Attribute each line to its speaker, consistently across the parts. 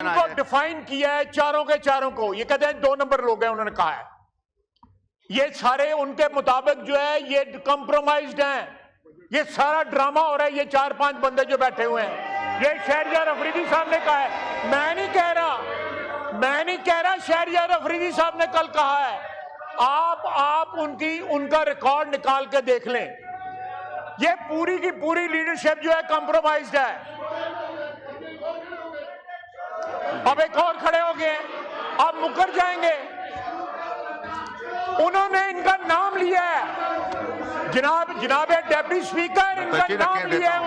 Speaker 1: को डिफाइन किया है चारों के चारों को, ये कहते हैं 2 नंबर लोग हैं, उन्होंने कहा है ये सारे उनके मुताबिक जो है ये कंप्रोमाइज्ड हैं, ये सारा ड्रामा हो रहा है। ये 4-5 बंदे जो बैठे हुए हैं, ये शहरयार अफरीदी साहब ने कहा है, मैं नहीं कह रहा, शहरयार अफरीदी साहब ने कल कहा है। आप उनका रिकॉर्ड निकाल के देख लें, ये पूरी की पूरी लीडरशिप जो है कंप्रोमाइज्ड है। अब एक और खड़े हो गए, आप मुकर जाएंगे। उन्होंने इनका नाम लिया है, जनाब डेप्टी स्पीकर, इनका नाम लिया है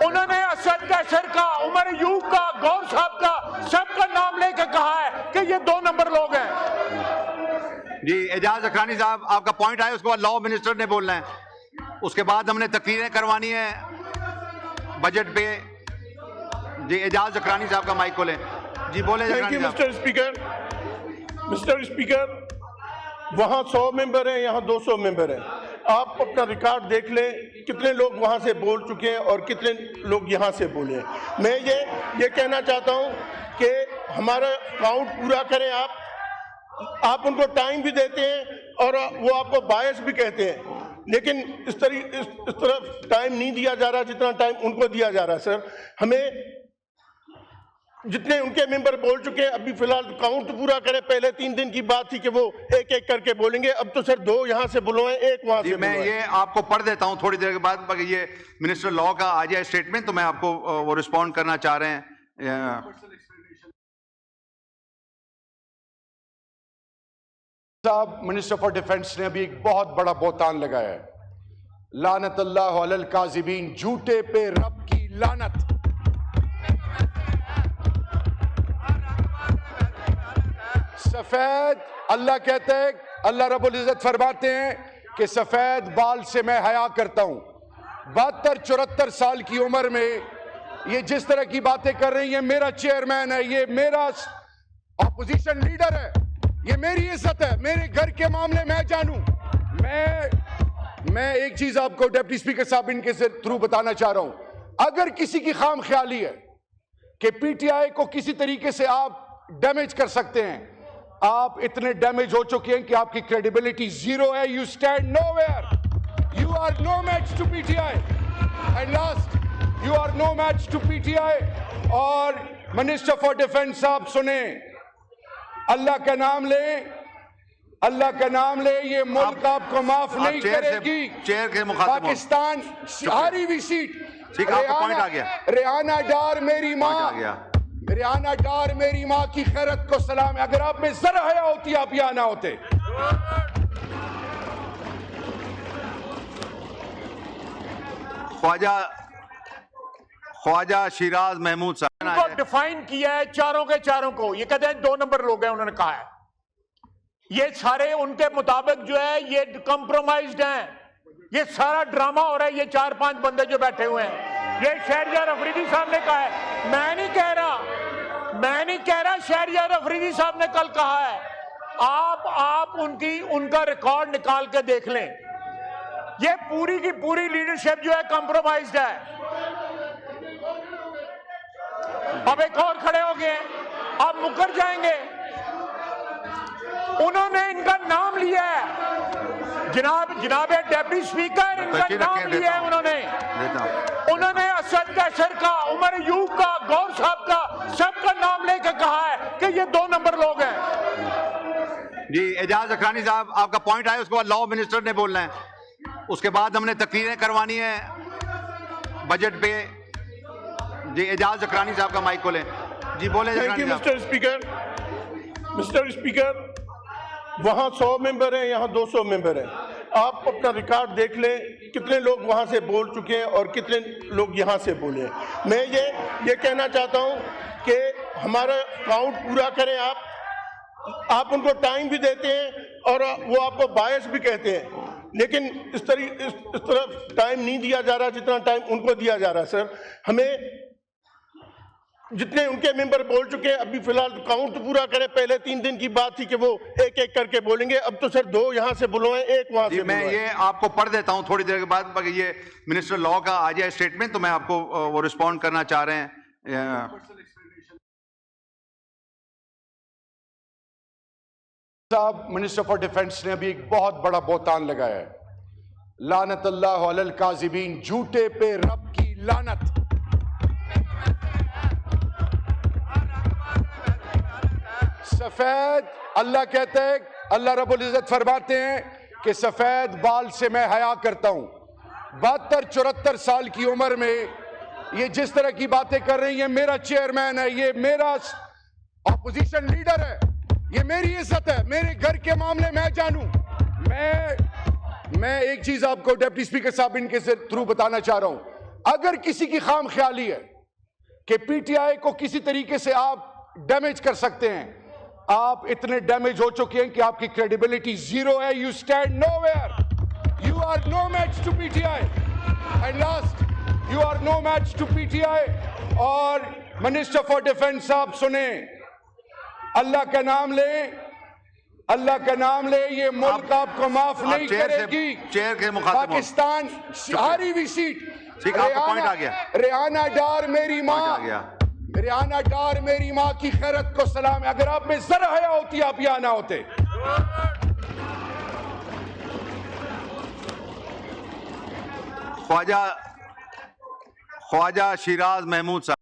Speaker 1: उन्होंने असद कैसर का, उमर अयूब का, गौर साहब का, सबका नाम लेकर कहा है कि ये 2 नंबर लोग हैं।
Speaker 2: जी एजाज अखरानी साहब, आपका पॉइंट आया, उसके बाद लॉ मिनिस्टर ने बोलना है, उसके बाद हमने तकरीरें करवानी है बजट पे। जी एजाज अखरानी साहब का माइक खोलें। जी बोले।
Speaker 3: थैंक यू मिस्टर स्पीकर, वहाँ 100 मेंबर हैं, यहाँ 200 मेंबर हैं। आप अपना रिकॉर्ड देख लें, कितने लोग वहाँ से बोल चुके हैं और कितने लोग यहाँ से बोले हैं। मैं ये कहना चाहता हूँ कि हमारा काउंट पूरा करें। आप उनको टाइम भी देते हैं और वो आपको बायस भी कहते हैं, लेकिन इस तरफ टाइम नहीं दिया जा रहा जितना टाइम उनको दिया जा रहा है। सर, हमें जितने उनके मेंबर बोल चुके हैं, अभी फिलहाल काउंट पूरा करें। पहले 3 दिन की बात थी कि वो एक एक करके बोलेंगे, अब तो सर 2 यहाँ से बुलवाएं, 1 वहाँ से।
Speaker 2: मैं ये आपको पढ़ देता हूँ थोड़ी देर के बाद, ये मिनिस्टर लॉ का आ जाए स्टेटमेंट, तो मैं आपको वो रिस्पॉन्ड करना चाह रहे हैं।
Speaker 4: साहब, मिनिस्टर फॉर डिफेंस ने अभी एक बहुत बड़ा बोतान लगाया है, लानतल्लाहु अलल काज़िबीन, झूठे पे रब की लानत। सफेद, अल्लाह कहते हैं, अल्लाह रब्बुल इज्जत फरमाते हैं कि सफेद बाल से मैं हया करता हूं। 72-74 साल की उम्र में ये जिस तरह की बातें कर रही है, मेरा चेयरमैन है, ये मेरा ऑपोजिशन लीडर है, ये मेरी इज्जत है, मेरे घर के मामले मैं जानूं। मैं एक चीज आपको डिप्टी स्पीकर साहब इनके से थ्रू बताना चाह रहा हूं। अगर किसी की खाम ख्याली है कि पीटीआई को किसी तरीके से आप डैमेज कर सकते हैं, आप इतने डैमेज हो चुके हैं कि आपकी क्रेडिबिलिटी 0 है। You stand nowhere, you are no match to PTI, and last, you are no match to PTI. और मिनिस्टर फॉर डिफेंस साहब सुने, अल्लाह का नाम ले, अल्लाह का नाम ले, ये मुल्क आपको माफ नहीं करेगी।
Speaker 2: चेयर के मुखातिब
Speaker 4: पाकिस्तान हारी हुई सीट,
Speaker 2: ठीक है, आपका पॉइंट आ गया।
Speaker 4: रेहाना डार मेरी माँ, रियाना डार मेरी माँ की खैरत को सलाम है। अगर आप में जरा हया होती आप यहां ना होते।
Speaker 2: ख्वाजा शिराज महमूद साहब
Speaker 1: को डिफाइन किया है चारों के चारों को, ये कहते हैं 2 नंबर लोग हैं, उन्होंने कहा है ये सारे उनके मुताबिक जो है ये कंप्रोमाइज्ड हैं, ये सारा ड्रामा हो रहा है। ये 4-5 बंदे जो बैठे हुए हैं, ये शहरयार अफरीदी साहब ने कहा है, मैं नहीं कह रहा, शहरयार अफरीदी साहब ने कल कहा है। आप उनका रिकॉर्ड निकाल के देख लें, ये पूरी की पूरी लीडरशिप जो है कंप्रोमाइज्ड है। अब एक और खड़े हो गए, आप मुकर जाएंगे। उन्होंने इनका नाम लिया है, जनाब डेप्टी स्पीकर, इनका नाम लिया है उन्होंने असद कैसर का, उमर अयूब का, गौर साहब का, सबका नाम लेकर कहा है कि ये 2 नंबर लोग हैं।
Speaker 2: जी एजाज अखरानी साहब, आपका पॉइंट आया, उसके बाद लॉ मिनिस्टर ने बोलना है, उसके बाद हमने तकरीरें करवानी है बजट पे। जी एजाज अखरानी साहब का माइक खोलें। जी बोले।
Speaker 3: थैंक यू मिस्टर स्पीकर, वहाँ 100 मेंबर हैं, यहाँ 200 मेंबर हैं। आप अपना रिकॉर्ड देख लें, कितने लोग वहाँ से बोल चुके हैं और कितने लोग यहाँ से बोले हैं। मैं ये कहना चाहता हूँ कि हमारा काउंट पूरा करें। आप उनको टाइम भी देते हैं और वो आपको बायस भी कहते हैं, लेकिन इस तरफ टाइम नहीं दिया जा रहा जितना टाइम उनको दिया जा रहा है। सर, हमें जितने उनके मेंबर बोल चुके हैं, अभी फिलहाल काउंट पूरा करें। पहले 3 दिन की बात थी कि वो एक एक करके बोलेंगे, अब तो सर 2 यहाँ से बुलवाएं, 1 वहाँ से।
Speaker 2: मैं ये आपको पढ़ देता हूँ थोड़ी देर के बाद, ये मिनिस्टर लॉ का आ जाए स्टेटमेंट, तो मैं आपको वो रिस्पॉन्ड करना चाह रहे हैं।
Speaker 4: साहब मिनिस्टर फॉर डिफेंस ने अभी एक बहुत बड़ा बहतान लगाया है। लानतुल्लाह अलल काज़िबीन, झूठे पे रब की लानत। सफेद, अल्लाह कहते हैं, अल्लाह रब्बुल इज्जत फरमाते हैं कि सफेद बाल से मैं हया करता हूं। 72-74 साल की उम्र में ये जिस तरह की बातें कर रही हैं, मेरा चेयरमैन है, ये मेरा ऑपोजिशन लीडर है, ये मेरी इज्जत है, मेरे घर के मामले मैं जानूं। मैं एक चीज आपको डिप्टी स्पीकर साहब इनके थ्रू बताना चाह रहा हूं। अगर किसी की खाम ख्याली है कि पीटीआई को किसी तरीके से आप डैमेज कर सकते हैं, आप इतने डैमेज हो चुके हैं कि आपकी क्रेडिबिलिटी जीरो है। You stand nowhere, you are no match to PTI, and last you are no match to PTI. और मिनिस्टर फॉर डिफेंस साहब सुने, अल्लाह का नाम ले, अल्लाह का नाम ले, ये मुल्क आपको माफ नहीं करेगी।
Speaker 2: चेयर के मुखातिब
Speaker 4: पाकिस्तान हारी हुई सीट,
Speaker 2: ठीक, आपका पॉइंट आ गया।
Speaker 4: रेहाना डार मेरी माँ,
Speaker 2: आ गया।
Speaker 4: रेहाना डार मेरी माँ की खैरत को सलाम है। अगर आप में जरा हया होती आप यहां ना होते।
Speaker 2: ख्वाजा शिराज महमूद साहब।